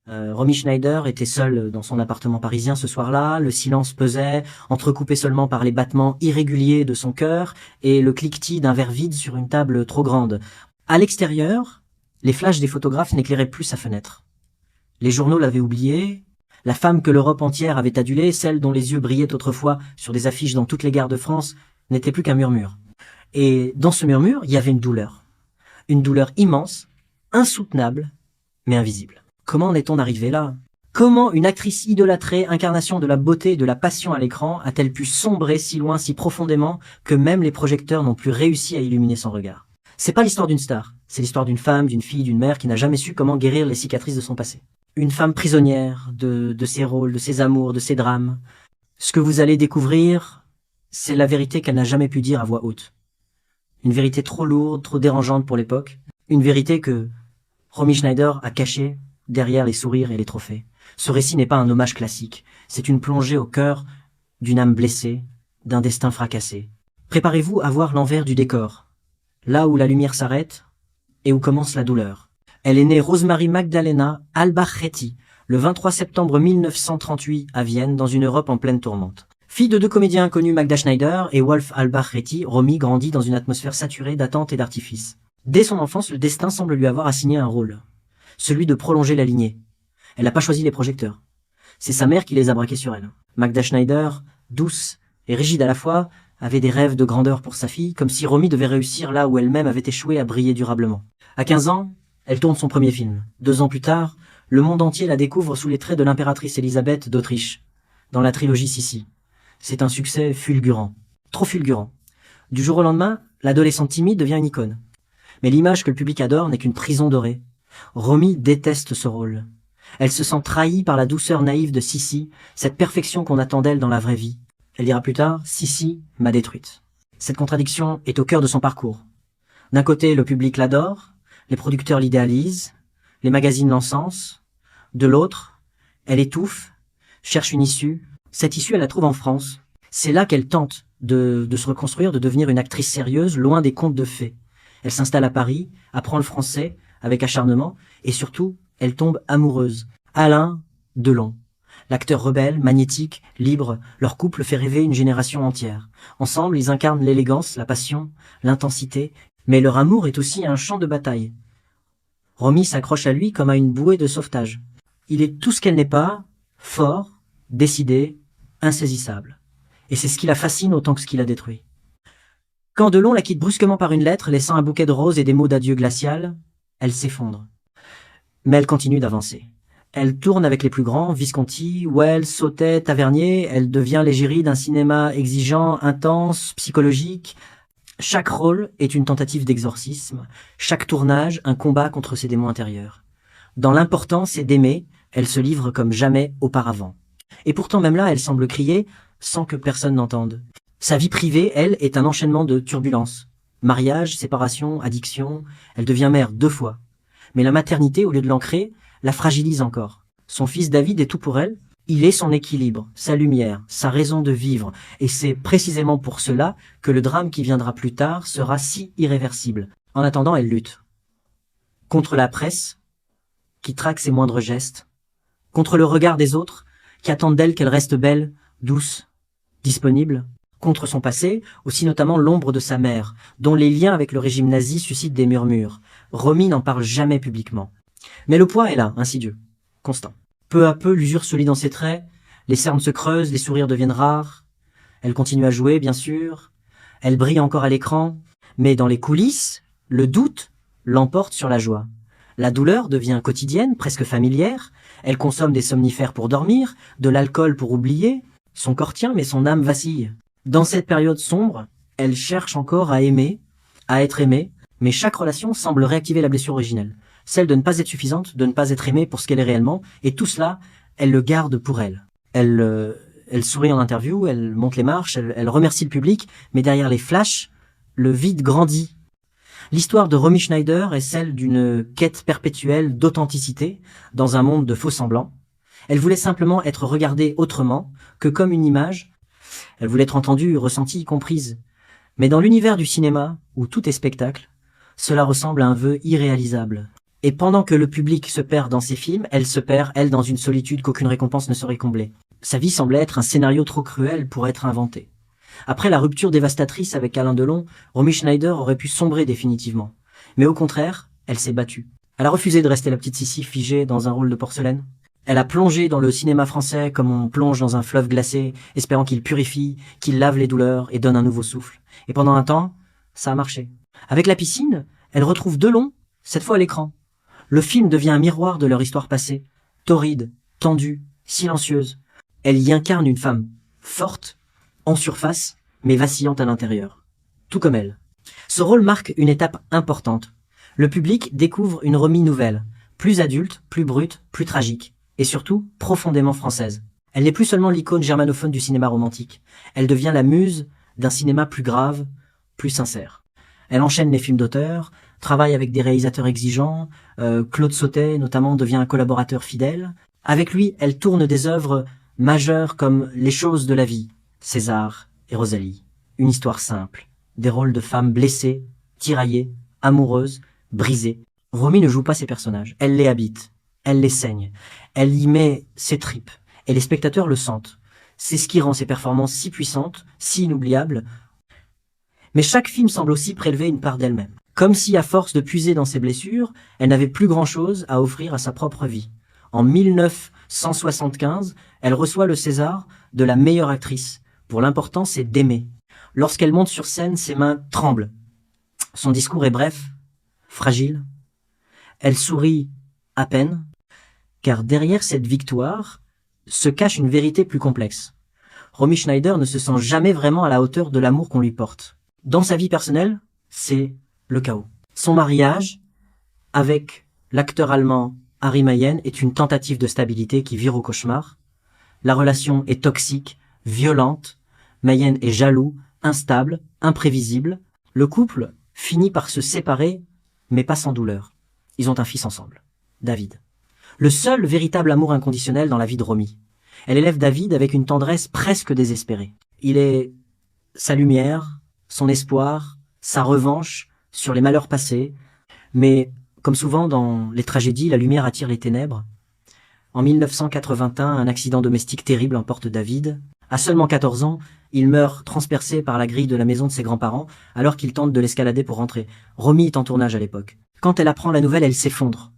Romy Schneider était seule dans son appartement parisien ce soir-là, le silence pesait, entrecoupé seulement par les battements irréguliers de son cœur et le cliquetis d'un verre vide sur une table trop grande. À l'extérieur, les flashs des photographes n'éclairaient plus sa fenêtre. Les journaux l'avaient oubliée, la femme que l'Europe entière avait adulée, celle dont les yeux brillaient autrefois sur des affiches dans toutes les gares de France, n'était plus qu'un murmure. Et dans ce murmure, il y avait une douleur immense, insoutenable, mais invisible. Comment en est-on arrivé là? Comment une actrice idolâtrée, incarnation de la beauté et de la passion à l'écran, a-t-elle pu sombrer si loin, si profondément, que même les projecteurs n'ont plus réussi à illuminer son regard? C'est pas l'histoire d'une star, c'est l'histoire d'une femme, d'une fille, d'une mère qui n'a jamais su comment guérir les cicatrices de son passé. Une femme prisonnière de ses rôles, de ses amours, de ses drames. Ce que vous allez découvrir, c'est la vérité qu'elle n'a jamais pu dire à voix haute. Une vérité trop lourde, trop dérangeante pour l'époque. Une vérité que Romy Schneider a cachée derrière les sourires et les trophées. Ce récit n'est pas un hommage classique, c'est une plongée au cœur d'une âme blessée, d'un destin fracassé. Préparez-vous à voir l'envers du décor, là où la lumière s'arrête et où commence la douleur. Elle est née Rosemary Magdalena Albacretti, le 23 septembre 1938 à Vienne, dans une Europe en pleine tourmente. Fille de deux comédiens inconnus, Magda Schneider et Wolf Albacretti, Romy grandit dans une atmosphère saturée d'attente et d'artifice. Dès son enfance, le destin semble lui avoir assigné un rôle. Celui de prolonger la lignée. Elle n'a pas choisi les projecteurs. C'est sa mère qui les a braqués sur elle. Magda Schneider, douce et rigide à la fois, avait des rêves de grandeur pour sa fille, comme si Romy devait réussir là où elle-même avait échoué à briller durablement. À 15 ans, elle tourne son premier film. 2 ans plus tard, le monde entier la découvre sous les traits de l'impératrice Élisabeth d'Autriche, dans la trilogie Sissi. C'est un succès fulgurant. Trop fulgurant. Du jour au lendemain, l'adolescente timide devient une icône. Mais l'image que le public adore n'est qu'une prison dorée. Romy déteste ce rôle. Elle se sent trahie par la douceur naïve de Sissi, cette perfection qu'on attend d'elle dans la vraie vie. Elle dira plus tard, Sissi m'a détruite. Cette contradiction est au cœur de son parcours. D'un côté, le public l'adore, les producteurs l'idéalisent, les magazines l'encensent. De l'autre, elle étouffe, cherche une issue. Cette issue, elle la trouve en France. C'est là qu'elle tente de se reconstruire, de devenir une actrice sérieuse, loin des contes de fées. Elle s'installe à Paris, apprend le français avec acharnement, et surtout, elle tombe amoureuse. Alain Delon. L'acteur rebelle, magnétique, libre, leur couple fait rêver une génération entière. Ensemble, ils incarnent l'élégance, la passion, l'intensité, mais leur amour est aussi un champ de bataille. Romy s'accroche à lui comme à une bouée de sauvetage. Il est tout ce qu'elle n'est pas, fort, décidé, insaisissable. Et c'est ce qui la fascine autant que ce qui la détruit. Quand Delon la quitte brusquement par une lettre, laissant un bouquet de roses et des mots d'adieu glacial, elle s'effondre. Mais elle continue d'avancer. Elle tourne avec les plus grands, Visconti, Wells, Sautet, Tavernier. Elle devient l'égérie d'un cinéma exigeant, intense, psychologique. Chaque rôle est une tentative d'exorcisme. Chaque tournage, un combat contre ses démons intérieurs. Dans l'important, c'est d'aimer. Elle se livre comme jamais auparavant. Et pourtant, même là, elle semble crier sans que personne n'entende. Sa vie privée, elle, est un enchaînement de turbulences. Mariage, séparation, addiction. Elle devient mère 2 fois. Mais la maternité, au lieu de l'ancrer, la fragilise encore. Son fils David est tout pour elle. Il est son équilibre, sa lumière, sa raison de vivre. Et c'est précisément pour cela que le drame qui viendra plus tard sera si irréversible. En attendant, elle lutte. Contre la presse, qui traque ses moindres gestes. Contre le regard des autres, qui attendent d'elle qu'elle reste belle, douce, disponible. Contre son passé, aussi notamment l'ombre de sa mère, dont les liens avec le régime nazi suscitent des murmures. Romy n'en parle jamais publiquement. Mais le poids est là, insidieux, constant. Peu à peu, l'usure se lit dans ses traits, les cernes se creusent, les sourires deviennent rares. Elle continue à jouer, bien sûr. Elle brille encore à l'écran. Mais dans les coulisses, le doute l'emporte sur la joie. La douleur devient quotidienne, presque familière. Elle consomme des somnifères pour dormir, de l'alcool pour oublier. Son corps tient, mais son âme vacille. Dans cette période sombre, elle cherche encore à aimer, à être aimée, mais chaque relation semble réactiver la blessure originelle. Celle de ne pas être suffisante, de ne pas être aimée pour ce qu'elle est réellement, et tout cela, elle le garde pour elle. Elle sourit en interview, elle monte les marches, elle remercie le public, mais derrière les flashs, le vide grandit. L'histoire de Romy Schneider est celle d'une quête perpétuelle d'authenticité dans un monde de faux-semblants. Elle voulait simplement être regardée autrement que comme une image. Elle voulait être entendue, ressentie, comprise. Mais dans l'univers du cinéma, où tout est spectacle, cela ressemble à un vœu irréalisable. Et pendant que le public se perd dans ses films, elle se perd, elle, dans une solitude qu'aucune récompense ne saurait combler. Sa vie semblait être un scénario trop cruel pour être inventé. Après la rupture dévastatrice avec Alain Delon, Romy Schneider aurait pu sombrer définitivement. Mais au contraire, elle s'est battue. Elle a refusé de rester la petite Sissi figée dans un rôle de porcelaine. Elle a plongé dans le cinéma français comme on plonge dans un fleuve glacé, espérant qu'il purifie, qu'il lave les douleurs et donne un nouveau souffle. Et pendant un temps, ça a marché. Avec La Piscine, elle retrouve Delon, cette fois à l'écran. Le film devient un miroir de leur histoire passée, torride, tendue, silencieuse. Elle y incarne une femme forte, en surface, mais vacillante à l'intérieur. Tout comme elle. Ce rôle marque une étape importante. Le public découvre une Romy nouvelle, plus adulte, plus brute, plus tragique, et surtout profondément française. Elle n'est plus seulement l'icône germanophone du cinéma romantique. Elle devient la muse d'un cinéma plus grave, plus sincère. Elle enchaîne les films d'auteur, travaille avec des réalisateurs exigeants, Claude Sautet notamment devient un collaborateur fidèle. Avec lui, elle tourne des œuvres majeures comme Les choses de la vie, César et Rosalie. Une histoire simple, des rôles de femmes blessées, tiraillées, amoureuses, brisées. Romy ne joue pas ses personnages, elle les habite, elle les saigne, elle y met ses tripes, et les spectateurs le sentent. C'est ce qui rend ses performances si puissantes, si inoubliables. Mais chaque film semble aussi prélever une part d'elle-même. Comme si, à force de puiser dans ses blessures, elle n'avait plus grand-chose à offrir à sa propre vie. En 1975, elle reçoit le César de la meilleure actrice. Pour l'important, c'est d'aimer. Lorsqu'elle monte sur scène, ses mains tremblent. Son discours est bref, fragile. Elle sourit à peine, car derrière cette victoire se cache une vérité plus complexe. Romy Schneider ne se sent jamais vraiment à la hauteur de l'amour qu'on lui porte. Dans sa vie personnelle, c'est le chaos. Son mariage avec l'acteur allemand Harry Mayenne est une tentative de stabilité qui vire au cauchemar. La relation est toxique, violente. Mayenne est jaloux, instable, imprévisible. Le couple finit par se séparer, mais pas sans douleur. Ils ont un fils ensemble, David. Le seul véritable amour inconditionnel dans la vie de Romy. Elle élève David avec une tendresse presque désespérée. Il est sa lumière, son espoir, sa revanche sur les malheurs passés. Mais, comme souvent dans les tragédies, la lumière attire les ténèbres. En 1981, un accident domestique terrible emporte David. À seulement 14 ans, il meurt transpercé par la grille de la maison de ses grands-parents alors qu'il tente de l'escalader pour rentrer. Romy est en tournage à l'époque. Quand elle apprend la nouvelle, elle s'effondre.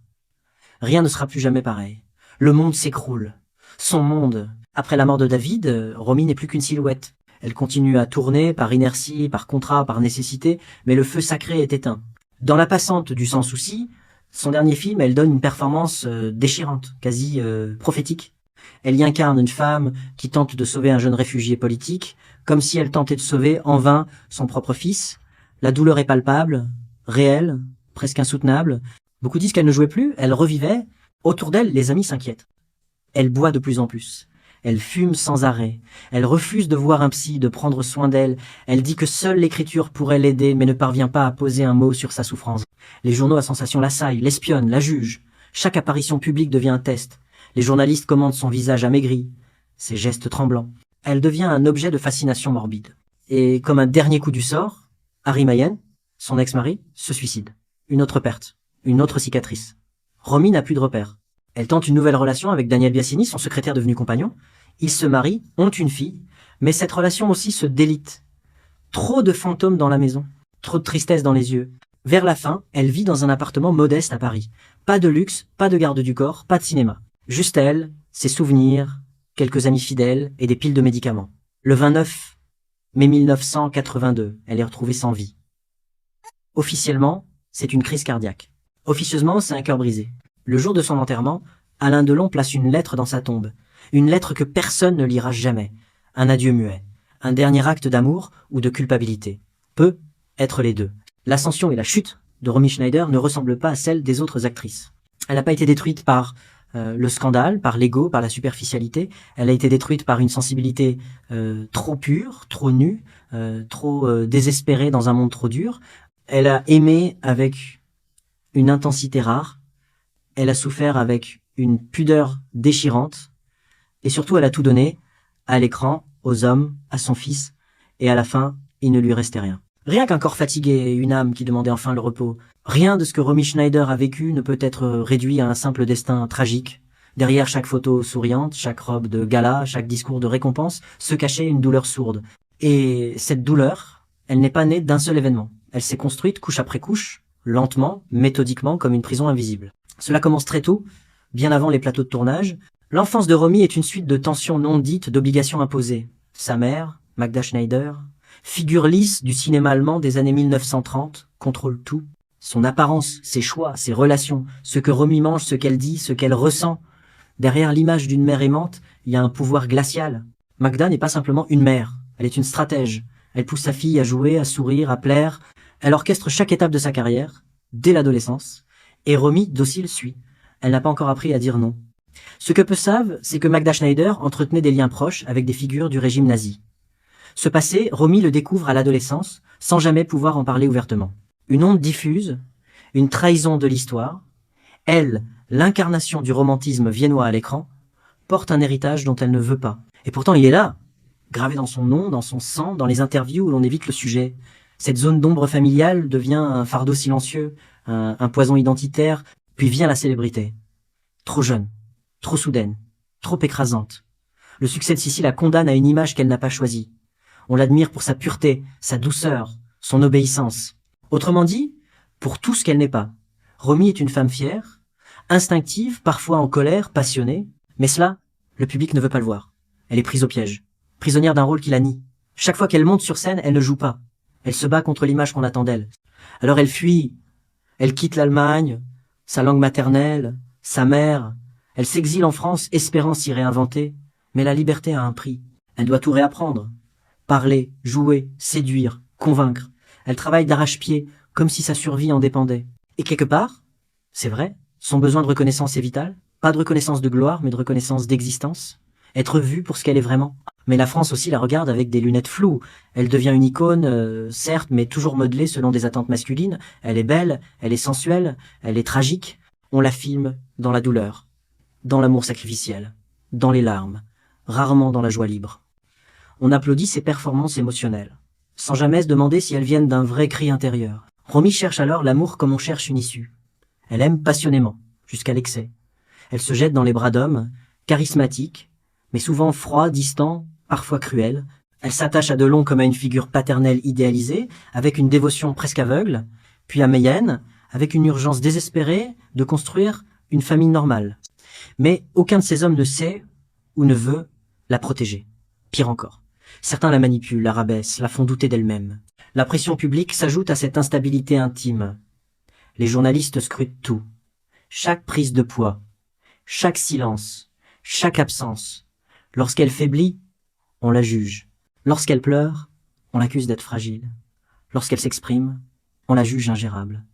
Rien ne sera plus jamais pareil. Le monde s'écroule. Son monde. Après la mort de David, Romy n'est plus qu'une silhouette. Elle continue à tourner par inertie, par contrat, par nécessité, mais le feu sacré est éteint. Dans La Passante du Sans Souci, son dernier film, elle donne une performance déchirante, quasi prophétique. Elle y incarne une femme qui tente de sauver un jeune réfugié politique, comme si elle tentait de sauver en vain son propre fils. La douleur est palpable, réelle, presque insoutenable. Beaucoup disent qu'elle ne jouait plus, elle revivait. Autour d'elle, les amis s'inquiètent. Elle boit de plus en plus. Elle fume sans arrêt. Elle refuse de voir un psy, de prendre soin d'elle. Elle dit que seule l'écriture pourrait l'aider, mais ne parvient pas à poser un mot sur sa souffrance. Les journaux à sensation l'assaillent, l'espionnent, la jugent. Chaque apparition publique devient un test. Les journalistes commandent son visage amaigri, ses gestes tremblants. Elle devient un objet de fascination morbide. Et comme un dernier coup du sort, Harry Mayenne, son ex-mari, se suicide. Une autre perte, une autre cicatrice. Romy n'a plus de repères. Elle tente une nouvelle relation avec Daniel Biassini, son secrétaire devenu compagnon. Ils se marient, ont une fille, mais cette relation aussi se délite. Trop de fantômes dans la maison, trop de tristesse dans les yeux. Vers la fin, elle vit dans un appartement modeste à Paris. Pas de luxe, pas de garde du corps, pas de cinéma. Juste elle, ses souvenirs, quelques amis fidèles et des piles de médicaments. Le 29 mai 1982, elle est retrouvée sans vie. Officiellement, c'est une crise cardiaque. Officieusement, c'est un cœur brisé. Le jour de son enterrement, Alain Delon place une lettre dans sa tombe. Une lettre que personne ne lira jamais. Un adieu muet. Un dernier acte d'amour ou de culpabilité. Peut être les deux. L'ascension et la chute de Romy Schneider ne ressemblent pas à celles des autres actrices. Elle n'a pas été détruite par le scandale, par l'ego, par la superficialité. Elle a été détruite par une sensibilité trop pure, trop nue, trop désespérée dans un monde trop dur. Elle a aimé avec une intensité rare. Elle a souffert avec une pudeur déchirante. Et surtout, elle a tout donné, à l'écran, aux hommes, à son fils. Et à la fin, il ne lui restait rien. Rien qu'un corps fatigué et une âme qui demandait enfin le repos. Rien de ce que Romy Schneider a vécu ne peut être réduit à un simple destin tragique. Derrière chaque photo souriante, chaque robe de gala, chaque discours de récompense, se cachait une douleur sourde. Et cette douleur, elle n'est pas née d'un seul événement. Elle s'est construite couche après couche, lentement, méthodiquement, comme une prison invisible. Cela commence très tôt, bien avant les plateaux de tournage. L'enfance de Romy est une suite de tensions non dites, d'obligations imposées. Sa mère, Magda Schneider, figure lisse du cinéma allemand des années 1930, contrôle tout. Son apparence, ses choix, ses relations, ce que Romy mange, ce qu'elle dit, ce qu'elle ressent. Derrière l'image d'une mère aimante, il y a un pouvoir glacial. Magda n'est pas simplement une mère, elle est une stratège. Elle pousse sa fille à jouer, à sourire, à plaire. Elle orchestre chaque étape de sa carrière, dès l'adolescence. Et Romy, docile, suit. Elle n'a pas encore appris à dire non. Ce que peu savent, c'est que Magda Schneider entretenait des liens proches avec des figures du régime nazi. Ce passé, Romy le découvre à l'adolescence, sans jamais pouvoir en parler ouvertement. Une onde diffuse, une trahison de l'histoire. Elle, l'incarnation du romantisme viennois à l'écran, porte un héritage dont elle ne veut pas. Et pourtant il est là, gravé dans son nom, dans son sang, dans les interviews où l'on évite le sujet. Cette zone d'ombre familiale devient un fardeau silencieux, un poison identitaire, puis vient la célébrité. Trop jeune, trop soudaine, trop écrasante. Le succès de Sissi la condamne à une image qu'elle n'a pas choisie. On l'admire pour sa pureté, sa douceur, son obéissance. Autrement dit, pour tout ce qu'elle n'est pas. Romy est une femme fière, instinctive, parfois en colère, passionnée, mais cela, le public ne veut pas le voir. Elle est prise au piège, prisonnière d'un rôle qui la nie. Chaque fois qu'elle monte sur scène, elle ne joue pas. Elle se bat contre l'image qu'on attend d'elle. Alors elle fuit, elle quitte l'Allemagne, sa langue maternelle, sa mère. Elle s'exile en France, espérant s'y réinventer. Mais la liberté a un prix. Elle doit tout réapprendre. Parler, jouer, séduire, convaincre. Elle travaille d'arrache-pied, comme si sa survie en dépendait. Et quelque part, c'est vrai, son besoin de reconnaissance est vital. Pas de reconnaissance de gloire, mais de reconnaissance d'existence. Être vue pour ce qu'elle est vraiment. Mais la France aussi la regarde avec des lunettes floues. Elle devient une icône, certes, mais toujours modelée selon des attentes masculines. Elle est belle, elle est sensuelle, elle est tragique. On la filme dans la douleur, dans l'amour sacrificiel, dans les larmes, rarement dans la joie libre. On applaudit ses performances émotionnelles, sans jamais se demander si elles viennent d'un vrai cri intérieur. Romy cherche alors l'amour comme on cherche une issue. Elle aime passionnément, jusqu'à l'excès. Elle se jette dans les bras d'hommes, charismatiques, mais souvent froids, distants, parfois cruels. Elle s'attache à Delon comme à une figure paternelle idéalisée, avec une dévotion presque aveugle, puis à Mayenne, avec une urgence désespérée de construire une famille normale. Mais aucun de ces hommes ne sait ou ne veut la protéger. Pire encore. Certains la manipulent, la rabaissent, la font douter d'elle-même. La pression publique s'ajoute à cette instabilité intime. Les journalistes scrutent tout. Chaque prise de poids, chaque silence, chaque absence. Lorsqu'elle faiblit, on la juge. Lorsqu'elle pleure, on l'accuse d'être fragile. Lorsqu'elle s'exprime, on la juge ingérable.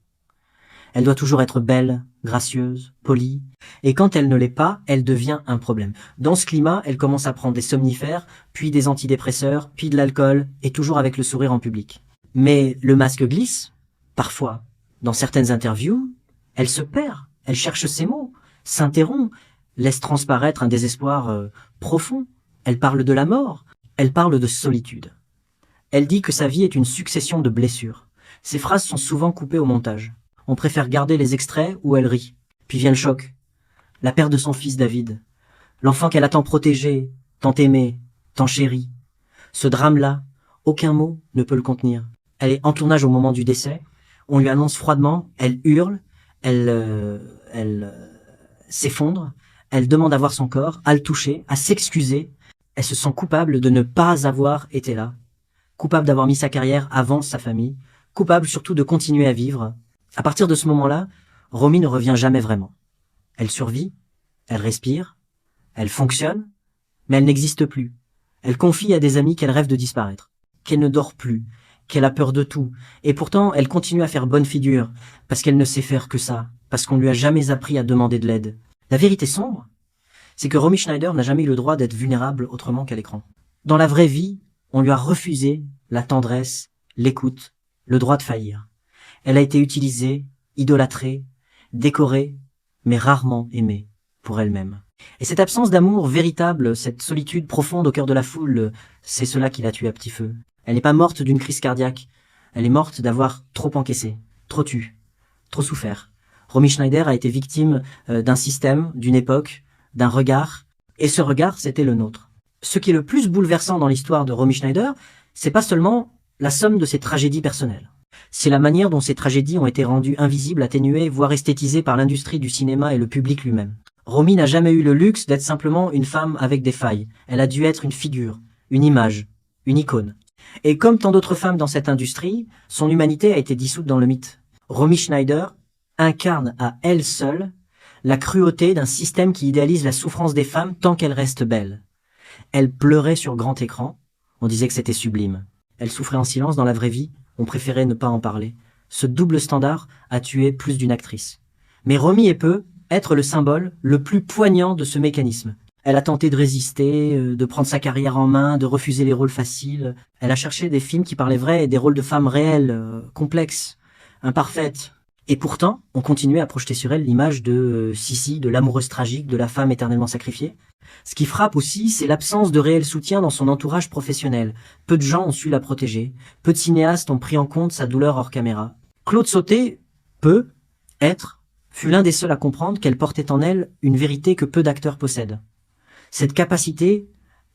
Elle doit toujours être belle, gracieuse, polie, et quand elle ne l'est pas, elle devient un problème. Dans ce climat, elle commence à prendre des somnifères, puis des antidépresseurs, puis de l'alcool, et toujours avec le sourire en public. Mais le masque glisse, parfois. Dans certaines interviews, elle se perd, elle cherche ses mots, s'interrompt, laisse transparaître un désespoir profond. Elle parle de la mort, elle parle de solitude. Elle dit que sa vie est une succession de blessures. Ses phrases sont souvent coupées au montage. On préfère garder les extraits où elle rit. Puis vient le choc. La perte de son fils David. L'enfant qu'elle a tant protégé, tant aimé, tant chéri. Ce drame-là, aucun mot ne peut le contenir. Elle est en tournage au moment du décès. On lui annonce froidement, elle hurle, elle s'effondre. Elle demande à voir son corps, à le toucher, à s'excuser. Elle se sent coupable de ne pas avoir été là. Coupable d'avoir mis sa carrière avant sa famille. Coupable surtout de continuer à vivre. À partir de ce moment-là, Romy ne revient jamais vraiment. Elle survit, elle respire, elle fonctionne, mais elle n'existe plus. Elle confie à des amis qu'elle rêve de disparaître, qu'elle ne dort plus, qu'elle a peur de tout. Et pourtant, elle continue à faire bonne figure, parce qu'elle ne sait faire que ça, parce qu'on lui a jamais appris à demander de l'aide. La vérité sombre, c'est que Romy Schneider n'a jamais eu le droit d'être vulnérable autrement qu'à l'écran. Dans la vraie vie, on lui a refusé la tendresse, l'écoute, le droit de faillir. Elle a été utilisée, idolâtrée, décorée, mais rarement aimée pour elle-même. Et cette absence d'amour véritable, cette solitude profonde au cœur de la foule, c'est cela qui l'a tuée à petit feu. Elle n'est pas morte d'une crise cardiaque, elle est morte d'avoir trop encaissé, trop tu. trop souffert. Romy Schneider a été victime d'un système, d'une époque, d'un regard, et ce regard, c'était le nôtre. Ce qui est le plus bouleversant dans l'histoire de Romy Schneider, c'est pas seulement la somme de ses tragédies personnelles. C'est la manière dont ces tragédies ont été rendues invisibles, atténuées, voire esthétisées par l'industrie du cinéma et le public lui-même. Romy n'a jamais eu le luxe d'être simplement une femme avec des failles. Elle a dû être une figure, une image, une icône. Et comme tant d'autres femmes dans cette industrie, son humanité a été dissoute dans le mythe. Romy Schneider incarne à elle seule la cruauté d'un système qui idéalise la souffrance des femmes tant qu'elles restent belles. Elle pleurait sur grand écran, on disait que c'était sublime. Elle souffrait en silence dans la vraie vie, on préférait ne pas en parler. Ce double standard a tué plus d'une actrice. Mais Romy peut être le symbole le plus poignant de ce mécanisme. Elle a tenté de résister, de prendre sa carrière en main, de refuser les rôles faciles. Elle a cherché des films qui parlaient vrai et des rôles de femmes réelles, complexes, imparfaites. Et pourtant, on continuait à projeter sur elle l'image de Sissi, de l'amoureuse tragique, de la femme éternellement sacrifiée. Ce qui frappe aussi, c'est l'absence de réel soutien dans son entourage professionnel. Peu de gens ont su la protéger. Peu de cinéastes ont pris en compte sa douleur hors caméra. Claude Sautet fut l'un des seuls à comprendre qu'elle portait en elle une vérité que peu d'acteurs possèdent. Cette capacité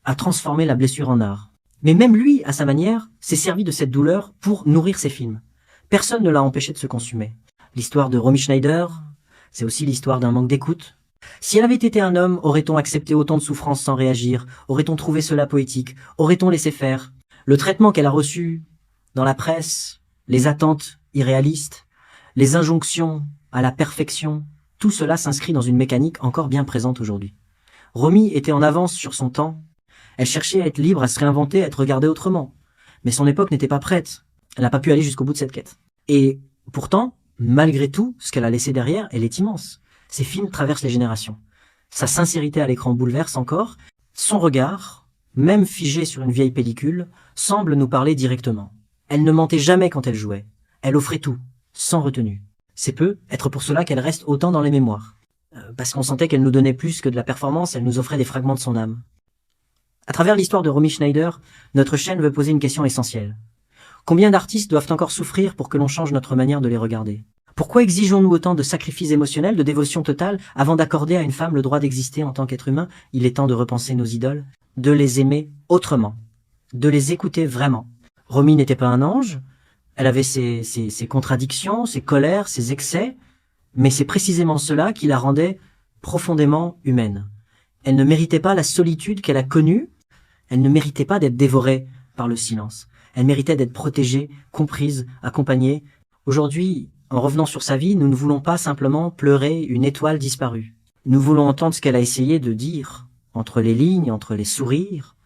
à transformer la blessure en art. Mais même lui, à sa manière, s'est servi de cette douleur pour nourrir ses films. Personne ne l'a empêché de se consumer. L'histoire de Romy Schneider, c'est aussi l'histoire d'un manque d'écoute. Si elle avait été un homme, aurait-on accepté autant de souffrances sans réagir? Aurait-on trouvé cela poétique? Aurait-on laissé faire? Le traitement qu'elle a reçu dans la presse, les attentes irréalistes, les injonctions à la perfection, tout cela s'inscrit dans une mécanique encore bien présente aujourd'hui. Romy était en avance sur son temps. Elle cherchait à être libre, à se réinventer, à être regardée autrement. Mais son époque n'était pas prête. Elle n'a pas pu aller jusqu'au bout de cette quête. Et pourtant, malgré tout, ce qu'elle a laissé derrière, elle est immense. Ses films traversent les générations. Sa sincérité à l'écran bouleverse encore. Son regard, même figé sur une vieille pellicule, semble nous parler directement. Elle ne mentait jamais quand elle jouait. Elle offrait tout, sans retenue. C'est peu être pour cela qu'elle reste autant dans les mémoires. Parce qu'on sentait qu'elle nous donnait plus que de la performance, elle nous offrait des fragments de son âme. À travers l'histoire de Romy Schneider, notre chaîne veut poser une question essentielle. Combien d'artistes doivent encore souffrir pour que l'on change notre manière de les regarder? Pourquoi exigeons-nous autant de sacrifices émotionnels, de dévotion totale, avant d'accorder à une femme le droit d'exister en tant qu'être humain? Il est temps de repenser nos idoles, de les aimer autrement, de les écouter vraiment. Romy n'était pas un ange, elle avait ses contradictions, ses colères, ses excès, mais c'est précisément cela qui la rendait profondément humaine. Elle ne méritait pas la solitude qu'elle a connue, elle ne méritait pas d'être dévorée par le silence. Elle méritait d'être protégée, comprise, accompagnée. Aujourd'hui, en revenant sur sa vie, nous ne voulons pas simplement pleurer une étoile disparue. Nous voulons entendre ce qu'elle a essayé de dire, entre les lignes, entre les sourires,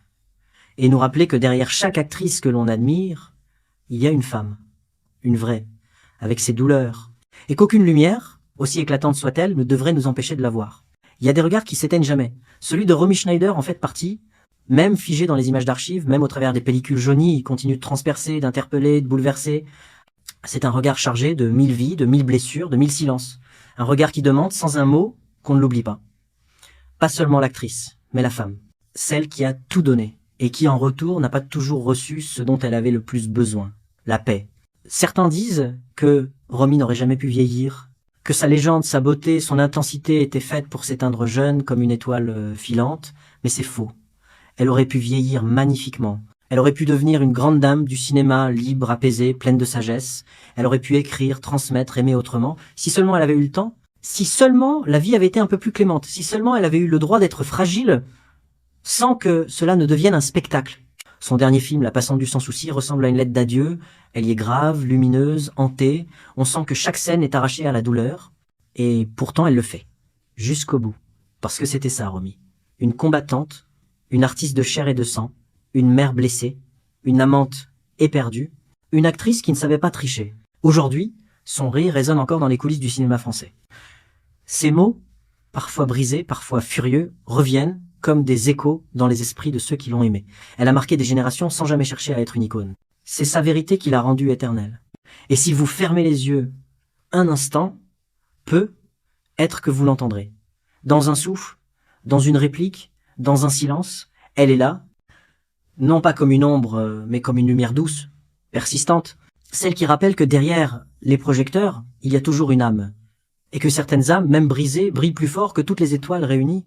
et nous rappeler que derrière chaque actrice que l'on admire, il y a une femme, une vraie, avec ses douleurs, et qu'aucune lumière, aussi éclatante soit-elle, ne devrait nous empêcher de la voir. Il y a des regards qui s'éteignent jamais. Celui de Romy Schneider en fait partie, même figé dans les images d'archives, même au travers des pellicules jaunies, il continue de transpercer, d'interpeller, de bouleverser. C'est un regard chargé de 1000 vies, de 1000 blessures, de 1000 silences. Un regard qui demande, sans un mot, qu'on ne l'oublie pas. Pas seulement l'actrice, mais la femme. Celle qui a tout donné, et qui en retour n'a pas toujours reçu ce dont elle avait le plus besoin. La paix. Certains disent que Romy n'aurait jamais pu vieillir, que sa légende, sa beauté, son intensité étaient faites pour s'éteindre jeune comme une étoile filante, mais c'est faux. Elle aurait pu vieillir magnifiquement. Elle aurait pu devenir une grande dame du cinéma, libre, apaisée, pleine de sagesse. Elle aurait pu écrire, transmettre, aimer autrement, si seulement elle avait eu le temps, si seulement la vie avait été un peu plus clémente, si seulement elle avait eu le droit d'être fragile, sans que cela ne devienne un spectacle. Son dernier film, La Passante du Sans Souci, ressemble à une lettre d'adieu. Elle y est grave, lumineuse, hantée. On sent que chaque scène est arrachée à la douleur. Et pourtant, elle le fait. Jusqu'au bout. Parce que c'était ça, Romy. Une combattante, une artiste de chair et de sang, une mère blessée, une amante éperdue, une actrice qui ne savait pas tricher. Aujourd'hui, son rire résonne encore dans les coulisses du cinéma français. Ces mots, parfois brisés, parfois furieux, reviennent comme des échos dans les esprits de ceux qui l'ont aimée. Elle a marqué des générations sans jamais chercher à être une icône. C'est sa vérité qui l'a rendue éternelle. Et si vous fermez les yeux un instant, peut être que vous l'entendrez. Dans un souffle, dans une réplique, dans un silence, elle est là, non pas comme une ombre, mais comme une lumière douce, persistante. celle qui rappelle que derrière les projecteurs, il y a toujours une âme, et que certaines âmes, même brisées, brillent plus fort que toutes les étoiles réunies.